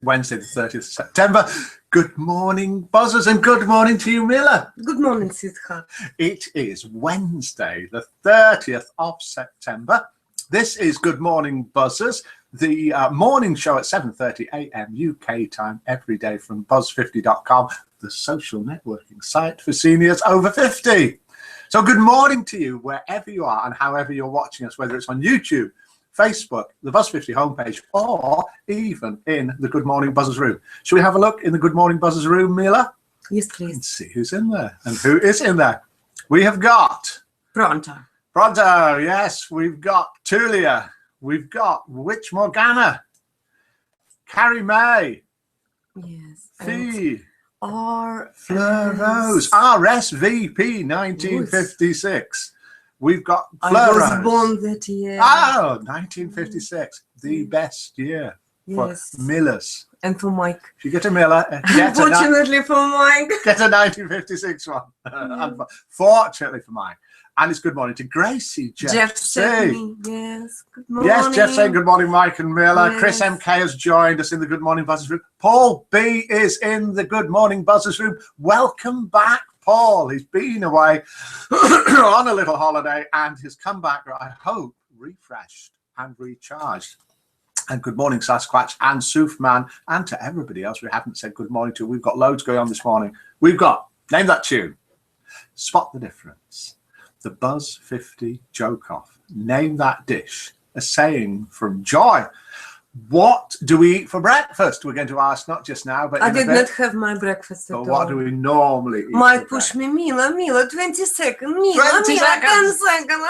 Wednesday, the 30th of September. Good morning, buzzers, and good morning to you, Mila. Good morning, sweetheart. It is Wednesday, the 30th of September. This is Good Morning Buzzers, the morning show at 7:30 a.m. UK time every day from buzz50.com, the social networking site for seniors over 50. So good morning to you wherever you are and however you're watching us, whether it's on YouTube, Facebook, the Buzz50 homepage, or even in the Good Morning Buzzers room. Shall we have a look in the Good Morning Buzzers room, Mila? Yes, please. And see who's in there and who is in there. We have got Pronto. Pronto, yes. We've got Tulia. We've got Witch Morgana, Carrie May, Yes. Fee, R. Fleur Rose, RSVP 1956. We've got Fleur I was Rose. born that year. Oh, 1956, the best year for Yes. Millers. And for Mike. If you get a Miller, Unfortunately for Mike. get a 1956 one. Unfortunately for mine. And it's good morning to Gracie, Jeff C. sent me. Yes. Good morning. Yes, Jeff saying good morning, Mike and Miller. Yes. Chris MK has joined us in the Good Morning Buzzers room. Paul B is in the Good Morning Buzzers room. Welcome back, Paul. He's been away on a little holiday and has come back, I hope, refreshed and recharged. And good morning, Sasquatch and Soufman, and to everybody else we haven't said good morning to. We've got loads going on this morning. We've got, name that tune, Spot the Difference, the Buzz 50 Joke Off, Name That Dish, a saying from Joy. What do we eat for breakfast? We're going to ask not just now, but I in did a bit. not have my breakfast at But all. what do we normally eat? Mike for push me, Mila, 20 seconds, Mila, 20 Mila, 10 seconds. seconds.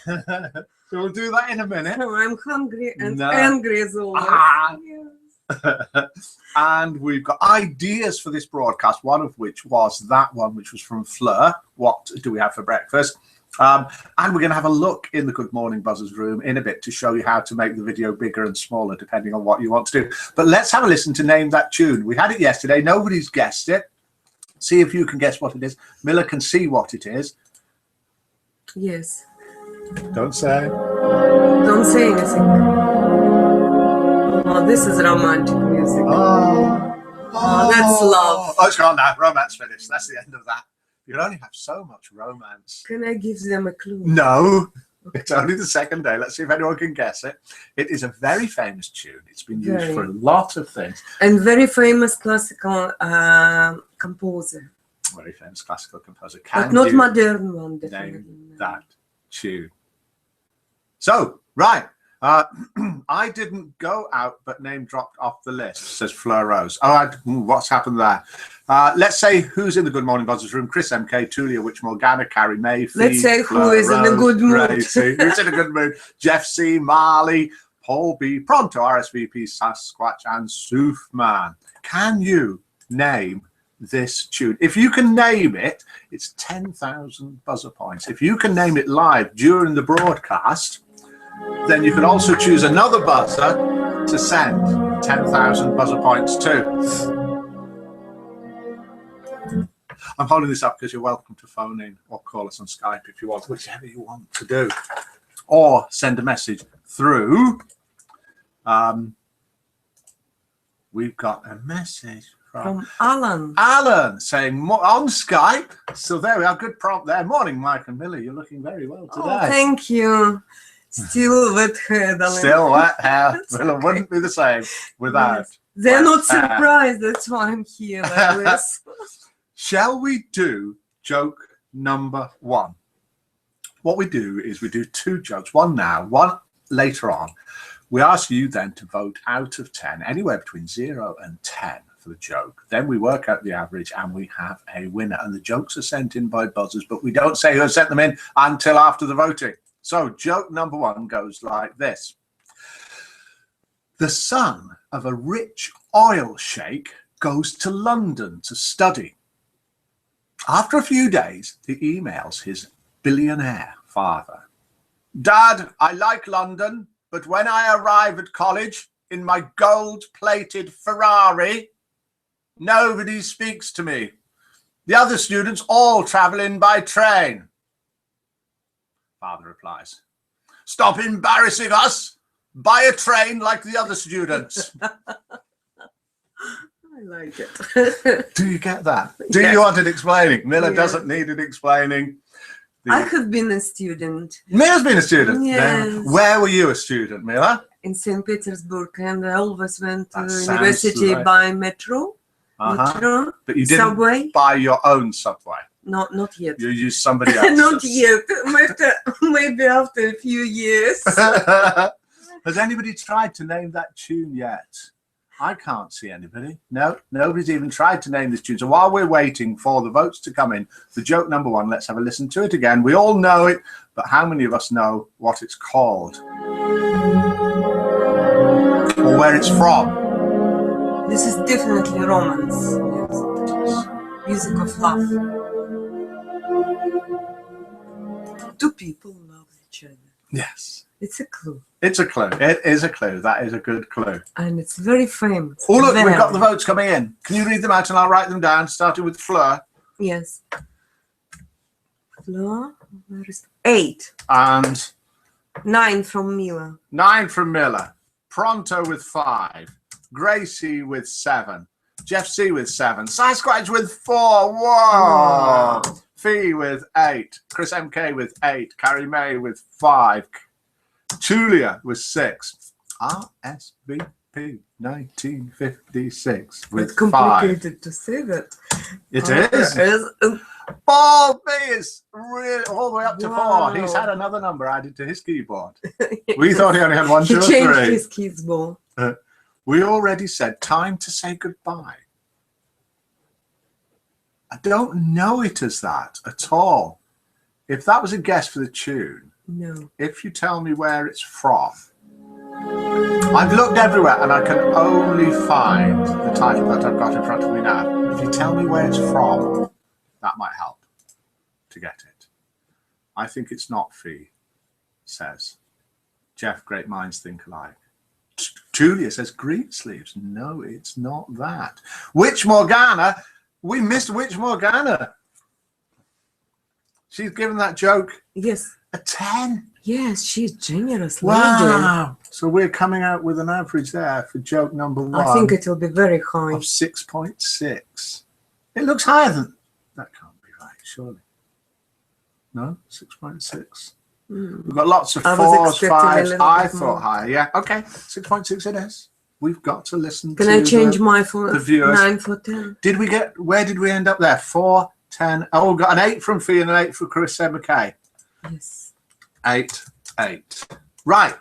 breakfast? So we'll do that in a minute. I'm hungry and No. angry as always. Ah. Yes. And we've got ideas for this broadcast, one of which was that one, which was from Fleur. What do we have for breakfast? And we're going to have a look in the Good Morning Buzzers room in a bit to show you how to make the video bigger and smaller, depending on what you want to do. But let's have a listen to Name That Tune. We had it yesterday. Nobody's guessed it. See if you can guess what it is. Miller can see what it is. Yes. Don't say. Don't say anything. Oh, this is romantic music. Oh, that's love. Oh, it's gone now. Romance finished. That's the end of that. You only have so much romance. Can I give them a clue? No, it's only the second day. Let's see if anyone can guess it. It is a very famous tune. It's been used Very. for a lot of things. And very famous classical composer. Very famous classical composer. But Can not you modern one, definitely. name that tune? So, right. I didn't go out, but name dropped off the list, says Fleur Rose. Oh, what's happened there? Let's say who's in the Good Morning Buzzers room. Chris MK, Tulia, Witch Morgana, Carrie May, Fee, Let's say who Fleur is in a Rose, good mood. Gracie. Who's in a good mood? Jeff C, Marley, Paul B, Pronto, RSVP, Sasquatch, and Soufman. Can you name this tune? If you can name it, it's 10,000 buzzer points. If you can name it live during the broadcast, then you can also choose another buzzer to send 10,000 buzzer points to. I'm holding this up because you're welcome to phone in or call us on Skype if you want, whichever you want to do. Or send a message through. We've got a message From Alan. Alan saying on Skype. So there we are. Good prompt there. Morning, Mike and Millie. You're looking very well today. Oh, thank you. Still wet hair, darling. Still wet hair. Well, it okay. wouldn't be the same without. Yes. They're not hair. surprised. That's why I'm here like this. Shall we do joke number one? What we do is we do two jokes, one now, one later on. We ask you then to vote out of 10, anywhere between 0 and 10 for the joke. Then we work out the average and we have a winner. And the jokes are sent in by buzzers, but we don't say who sent them in until after the voting. So joke number one goes like this. The son of a rich oil sheikh goes to London to study. After a few days, he emails his billionaire father. Dad, I like London, but when I arrive at college in my gold-plated Ferrari, nobody speaks to me. The other students all travel in by train. Father replies, stop embarrassing us. Buy a train like the other students. I like it. Do you get that? Do Yes. you want it explaining? Miller Yes. doesn't need it explaining. I have been a student Miller's been a student. Yes. Where were you a student, Miller? in St. Petersburg, and I always went to That sounds university right. by metro, But you didn't subway. buy your own subway. Not yet. You used somebody else's. Not yet. Maybe after a few years. Has anybody tried to name that tune yet? I can't see anybody. No, nobody's even tried to name this tune. So while we're waiting for the votes to come in for joke number one, let's have a listen to it again. We all know it, but how many of us know what it's called? Or where it's from? This is definitely romance. Yes. Music of love. Two people love each other. Yes. It's a clue. It's a clue. It is a clue. That is a good clue. And it's very famous. Oh, look, Very. we've got the votes coming in. Can you read them out and I'll write them down, starting with Fleur Yes. Fleur, where is 8. and 9 from Mila. 9 from Miller. Pronto with 5. Gracie with 7. Jeff C with 7. Sasquatch with 4. Whoa. Wow. Fee with 8. Chris MK with 8. Carrie May with 5. Julia with 6. RSVP 1956 with It's 5. complicated to say that. It is. Paul B is really all the way up to 4. He's had another number added to his keyboard. We thought he only had 1, He 2, or changed 3. his keyboard. We already said time to say goodbye. I don't know it as that at all. If that was a guess for the tune, No. if you tell me where it's from, I've looked everywhere and I can only find the title that I've got in front of me now. If you tell me where it's from, that might help to get it. I think it's not Fee, says Jeff. Great minds think alike. Julia says Green Sleeves. No, it's not that. Witch Morgana. We missed Witch Morgana. She's given that joke Yes. a 10. Yes, she's generous lady. Wow. So we're coming out with an average there for joke number 1 I think it will be very high. of 6.6. It looks higher than that. Can't be right, surely. No, 6.6. We've got lots of I was 4s, expecting a 5s. little I bit thought more. higher. Yeah. Okay. 6.6 it is. We've got to listen Can to I change the, my for the viewers. 9 for 10? Did we get, where did we end up there? 4, 10. Oh, we got an 8 from Fee and an 8 for Chris McKay. Yes. 8, 8. Right.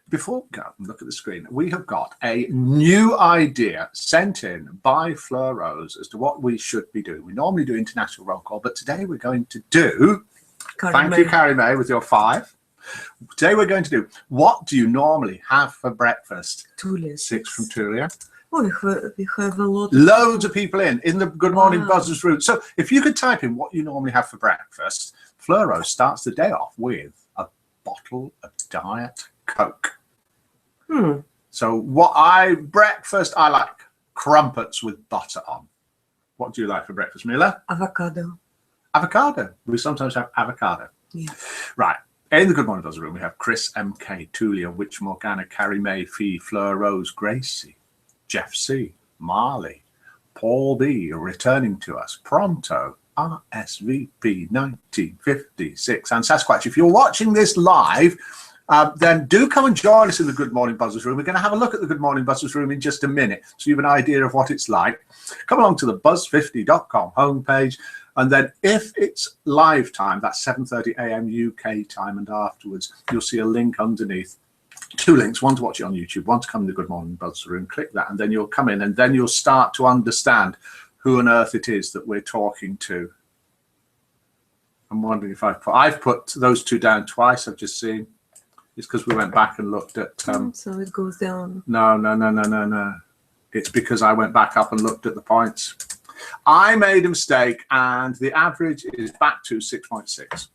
Before we go and look at the screen, we have got a new idea sent in by Fleur Rose as to what we should be doing. We normally do international roll call, but today we're going to do, thank you, Carrie May, with your 5. Today we're going to do, what do you normally have for breakfast? Tulia. 6 from Tulia. Oh, we have a lot. Loads of people in the Good Morning Wow. Buzzers room. So if you could type in what you normally have for breakfast, Fleur Rose starts the day off with a bottle of Diet Coke. So breakfast, I like crumpets with butter on. What do you like for breakfast, Mila? Avocado. Avocado. We sometimes have avocado. Yeah. Right. In the Good Morning Buzzer room, we have Chris MK, Tulia, Witch Morgana, Carrie May, Fee, Fleur Rose, Gracie, Jeff C, Marley, Paul B, returning to us, Pronto, RSVP 1956, and Sasquatch. If you're watching this live, then do come and join us in the Good Morning Buzzers room. We're going to have a look at the Good Morning Buzzers room in just a minute, so you have an idea of what it's like. Come along to the buzz50.com homepage, and then if it's live time, that's 7:30 a.m. UK time, and afterwards you'll see a link underneath. 2 links, one to watch it on YouTube, one to come in the Good Morning Buzzer room. Click that, and then you'll come in, and then you'll start to understand who on earth it is that we're talking to. I'm wondering if I've put those 2 down twice. I've just seen. It's because we went back and looked at. So it goes down. No. It's because I went back up and looked at the points. I made a mistake, and the average is back to 6.6.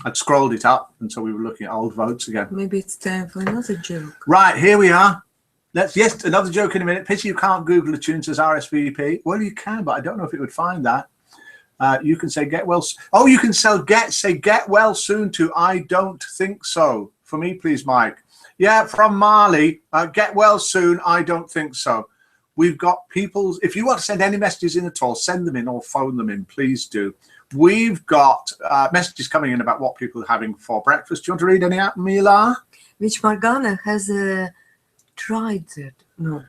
I'd scrolled it up, and so we were looking at old votes again. Maybe it's time for another joke. Right, here we are. Yes, another joke in a minute. Pity you can't Google a tune says RSVP. Well, you can, but I don't know if it would find that. You can say get well. Oh, you can say get well soon to I don't think so. For me, please, Mike. Yeah, from Marley. Get well soon. I don't think so. We've got people. If you want to send any messages in at all, send them in or phone them in. Please do. We've got messages coming in about what people are having for breakfast. Do you want to read any out, Mila? Which Morgana has tried it. No.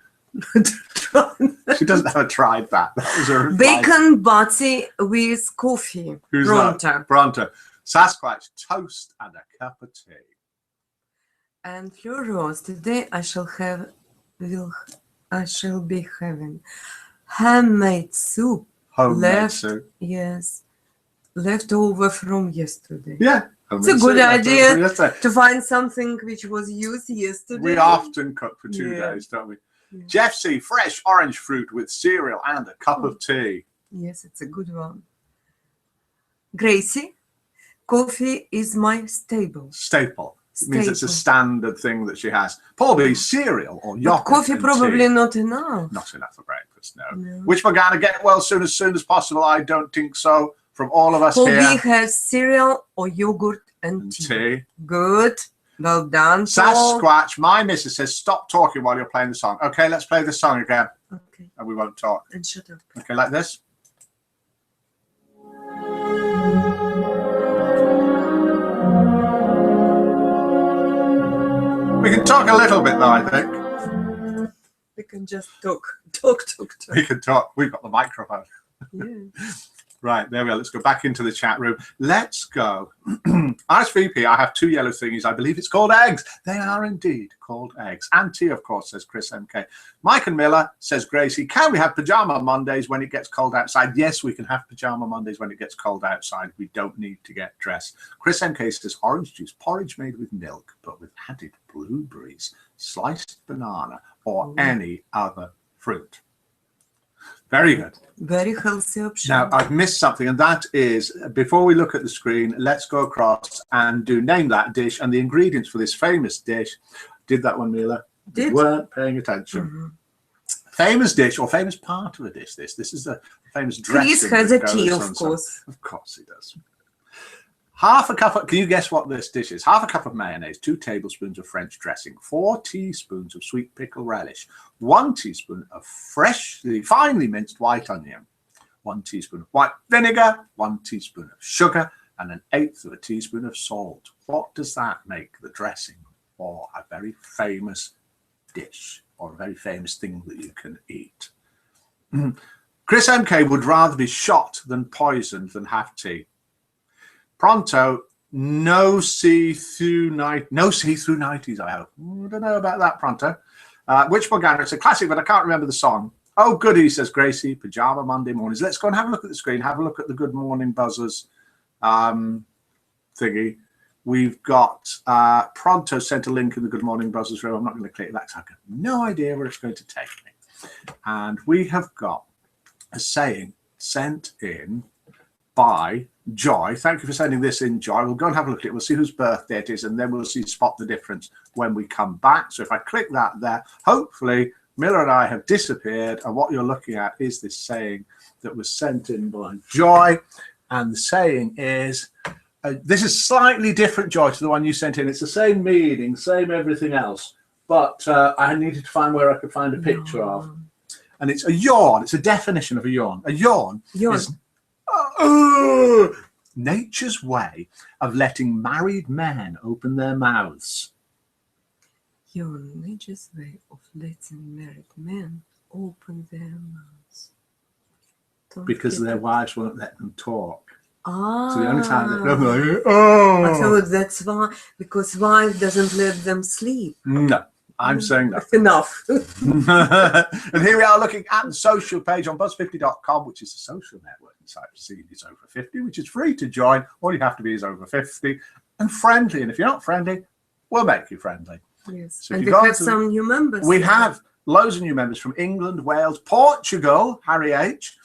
She doesn't have a tried that. That was a reply. Bacon butty with coffee. Who's Pronto. that? Pronto. Sasquatch, toast and a cup of tea. And Fleur Rose, today I shall be having handmade soup. Homemade soup. Yes. Left over from yesterday. Yeah. It's a good idea to find something which was used yesterday. We often cook for 2 Yeah. days, don't we? Yeah. Jeff C, fresh orange fruit with cereal and a cup of tea. Yes, it's a good one. Gracie, coffee is my staple. Staple. It means it's a Staple. standard thing that she has. Paul B, cereal or But yogurt coffee and probably tea. not enough. Not enough for breakfast, no. No. Which we're going to get well soon as possible. I don't think so. From all of us Paul B here. has cereal or yogurt and And tea. tea. Good. Well done, Paul. Sasquatch, my missus says, stop talking while you're playing the song. Okay, let's play the song again. Okay, And we won't talk. and shut up. Okay, like this. We can talk a little bit though, I think. We can just talk. Talk. We can talk. We've got the microphone. Yeah. Right, there we are. Let's go back into the chat room. Let's go. RSVP, I have 2 yellow thingies. I believe it's called eggs. They are indeed called eggs. And tea, of course, says Chris MK. Mike and Miller, says Gracie, can we have pajama Mondays when it gets cold outside? Yes, we can have pajama Mondays when it gets cold outside. We don't need to get dressed. Chris MK says orange juice, porridge made with milk, but with added blueberries, sliced banana, or any other fruit. Very good. Very healthy option. Now, I've missed something, and that is, before we look at the screen, let's go across and name that dish and the ingredients for this famous dish. Did that one, Mila? Did. You weren't paying attention. Mhm. Famous dish or famous part of a dish. This is a famous dressing. Chris has that a tea, goes of on some- course. Of course he does. Half a cup of, can you guess what this dish is? Half a cup of mayonnaise, 2 tablespoons of French dressing, 4 teaspoons of sweet pickle relish, 1 teaspoon of freshly, finely minced white onion, 1 teaspoon of white vinegar, 1 teaspoon of sugar, and 1/8 of a teaspoon of salt. What does that make the dressing for a very famous dish or a very famous thing that you can eat? Chris MK would rather be shot than poisoned than have tea. Pronto, no see-through 90s, I hope. I don't know about that, Pronto. Which Morgana, it's a classic, but I can't remember the song. Oh, goody, says Gracie, pajama Monday mornings. Let's go and have a look at the screen, have a look at the Good Morning Buzzers thingy. We've got Pronto sent a link in the Good Morning Buzzers room. I'm not going to click that because I've got no idea where it's going to take me. And we have got a saying sent in by Joy. Thank you for sending this in, Joy. We'll go and have a look at it. We'll see whose birthday it is, and then we'll see spot the difference when we come back. So if I click that there, hopefully Miller and I have disappeared, and what you're looking at is this saying that was sent in by Joy. And the saying is, this is slightly different, Joy, to the one you sent in. It's the same meaning, same everything else, but I needed to find where I could find a picture of. And it's a yawn. It's a definition of a yawn. A yawn is nature's way of letting married men open their mouths. Your nature's way of letting married men open their mouths. Don't Because get their it. wives won't let them talk. Ah. So the only time they're like, oh. I thought that's why, because wife doesn't let them sleep. No, I'm saying no. Enough. And here we are looking at the social page on buzz50.com, which is a social networking site for seniors over 50, which is free to join. All you have to be is over 50 and friendly. And if you're not friendly, we'll make you friendly. Yes. So if And you we go have to- some new members. We now. have loads of new members from England, Wales, Portugal, Harry H,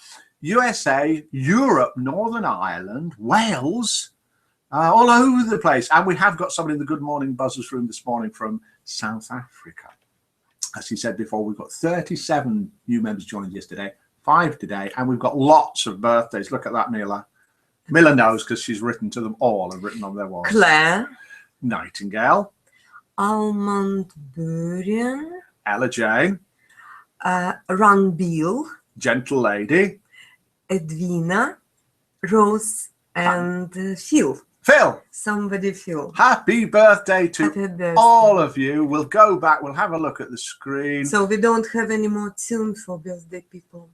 USA, Europe, Northern Ireland, Wales, all over the place. And we have got someone in the Good Morning Buzzers room this morning from South Africa. As he said before, we've got 37 new members joined yesterday, 5 today, and we've got lots of birthdays. Look at that, Mila. Mila knows because she's written to them all and written on their walls. Claire, Nightingale, Almond Burian, Ella Jane, Ron Beal, Gentle Lady, Edwina, Rose, and Phil. Phil. Somebody Phil. Happy birthday to Happy birthday. all of you. We'll go back. We'll have a look at the screen. So we don't have any more tune for birthday people.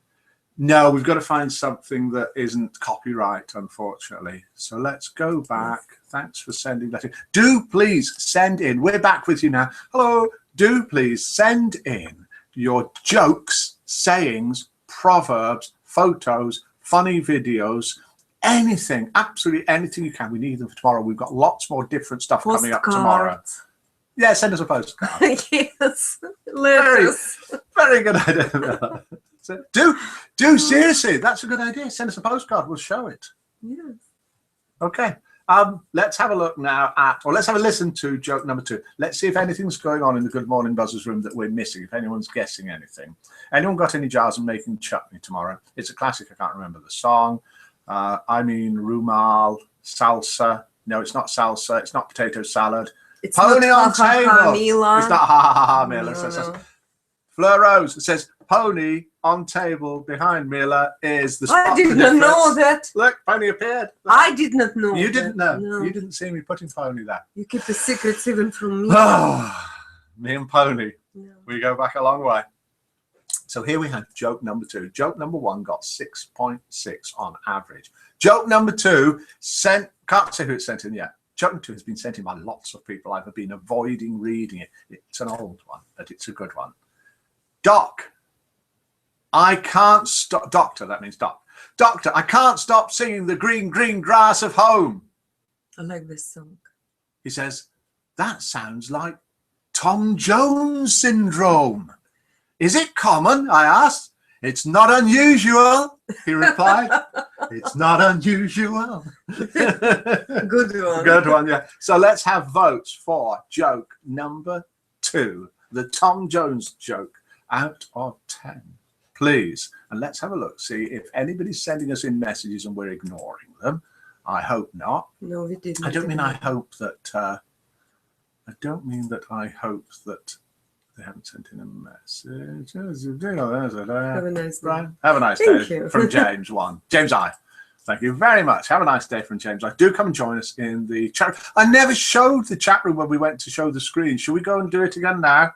No, we've got to find something that isn't copyright, unfortunately. So let's go back. Yes. Thanks for sending that in. Do please send in. We're back with you now. Hello. Do please send in your jokes, sayings, proverbs, photos, funny videos, anything, absolutely anything you can. We need them for tomorrow. We've got lots more different stuff coming up tomorrow. Yeah, send us a postcard. Yes, very good idea. So do seriously, that's a good idea. Send us a postcard, we'll show it. Yes. Okay. Let's have a look now at, or let's have a listen to joke number 2. Let's see if anything's going on in the Good Morning Buzzers room that we're missing, if anyone's guessing anything. Anyone got any jars and making chutney tomorrow? It's a classic, I can't remember the song. I mean rumal, salsa. No, it's not salsa, it's not potato salad. It's pony not on table. Mila. It's not ha Mila. No. Fleur Rose says pony on table behind Mila is the spot. I did not know that. Look, pony appeared. Look. I did not know. You didn't know. No. You didn't see me putting pony there. You keep the secrets even from me. Me and pony. No. We go back a long way. So here we have joke number 2. Joke number 1 got 6.6 on average. Joke number 2 can't say who it's sent in yet. Joke number 2 has been sent in by lots of people. I've been avoiding reading it. It's an old one, but it's a good one. Doc, I can't stop. Doctor, that means doc. Doctor, I can't stop singing the green, green grass of home. I like this song. He says, that sounds like Tom Jones syndrome. Is it common? I asked. It's not unusual, he replied. It's not unusual. Good one. Good one, yeah. So let's have votes for joke number 2, the Tom Jones joke, out of 10, please. And let's have a look, see if anybody's sending us in messages and we're ignoring them. I hope not. No, we didn't. I don't mean I hope that. I don't mean that I hope that they haven't sent in a message. Have a nice day. Have a nice Thank day you. from James 1. James I. Thank you very much. Have a nice day from James I. Do come and join us in the chat. I never showed the chat room when we went to show the screen. Should we go and do it again now?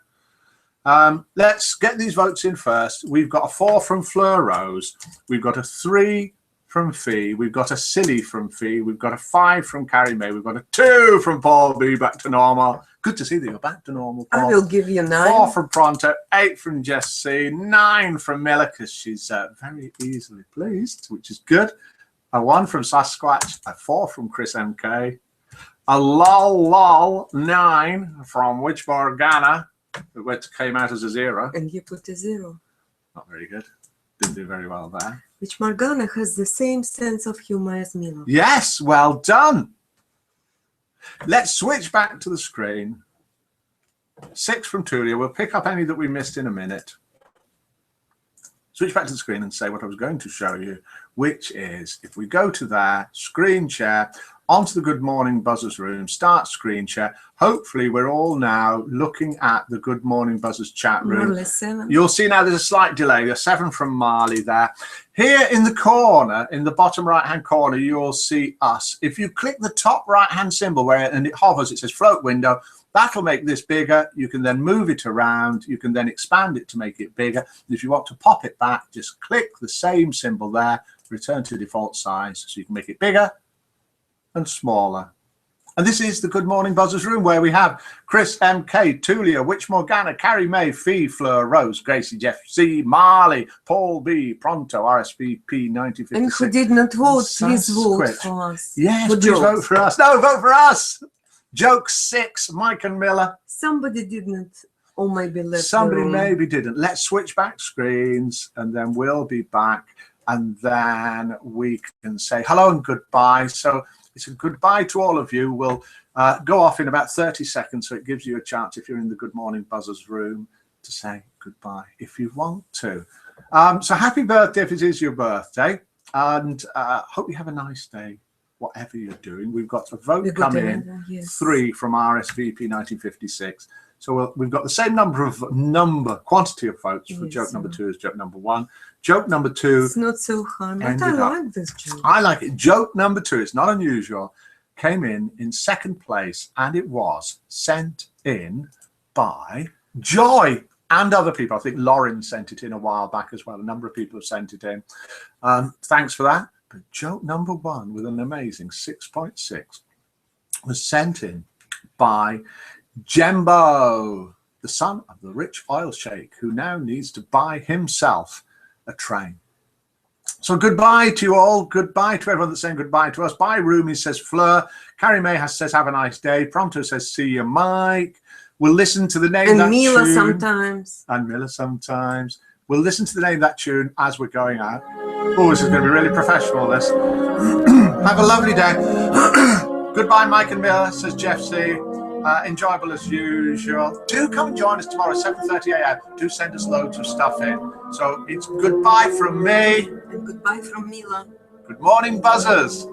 Let's get these votes in first. We've got a 4 from Fleur Rose. We've got a 3 from Fee. We've got a silly from Fee. We've got a 5 from Carrie May. We've got a 2 from Paul B. Back to normal. Good to see that you're back to normal, Paul. I will give you 9. 4 from Pronto. 8 from Jess C. 9 from Miller, because she's very easily pleased, which is good. A 1 from Sasquatch. A 4 from Chris MK. A lol 9 from Witch Morgana, which came out as a 0. And you put a 0. Not very good. Didn't do very well there. Witch Morgana has the same sense of humor as Milo. Yes, well done. Let's switch back to the screen. 6 from Tulia. We'll pick up any that we missed in a minute. Switch back to the screen and say what I was going to show you, which is if we go to there, screen share, onto the Good Morning Buzzers room, start screen share. Hopefully we're all now looking at the Good Morning Buzzers chat room. You'll see now there's a slight delay. There's 7 from Marley there. Here in the corner, in the bottom right-hand corner, you'll see us. If you click the top right-hand symbol and it hovers, it says float window. That'll make this bigger. You can then move it around. You can then expand it to make it bigger. If you want to pop it back, just click the same symbol there, return to default size, so you can make it bigger and smaller. And this is the Good Morning Buzzers room, where we have Chris MK, Tulia, Witch Morgana, Carrie May, Fee, Fleur, Rose, Gracie, Jeff C, Marley, Paul B, Pronto, RSVP 9056. And who did not vote, please vote for us. Yes, please vote for us. No, vote for us. Joke 6, Mike and Miller. Somebody did not, or maybe left. Somebody maybe didn't. Let's switch back screens, and then we'll be back, and then we can say hello and goodbye. So it's a goodbye to all of you. We'll go off in about 30 seconds, so it gives you a chance, if you're in the Good Morning Buzzers room, to say goodbye if you want to. So happy birthday if it is your birthday, and hope you have a nice day. whatever you're doing. We've got a vote We got coming in, another, yes. 3 from RSVP 1956. So we've got the same quantity of votes for Yes, joke number yeah. 2 as joke number 1. Joke number 2, It's not so hard, but I ended up- like this joke. I like it. Joke number 2, it's not unusual, came in second place, and it was sent in by Joy and other people. I think Lauren sent it in a while back as well. A number of people have sent it in. Thanks for that. But joke number 1 with an amazing 6.6 was sent in by Jembo, the son of the rich oil sheikh who now needs to buy himself a train. So goodbye to you all. Goodbye to everyone that's saying goodbye to us. Bye, Rumi, says Fleur. Carrie May says, have a nice day. Prompto says, see you, Mike. We'll listen to the name of And that Mila tune. sometimes. And Miller sometimes. We'll listen to the name of that tune as we're going out. Oh, this is going to be really professional, this. Have a lovely day. Goodbye, Mike and Miller, says Jeff C. Enjoyable as usual. Do come and join us tomorrow, 7:30 a.m. Do send us loads of stuff in. So it's goodbye from me. And goodbye from Mila. Good morning, buzzers.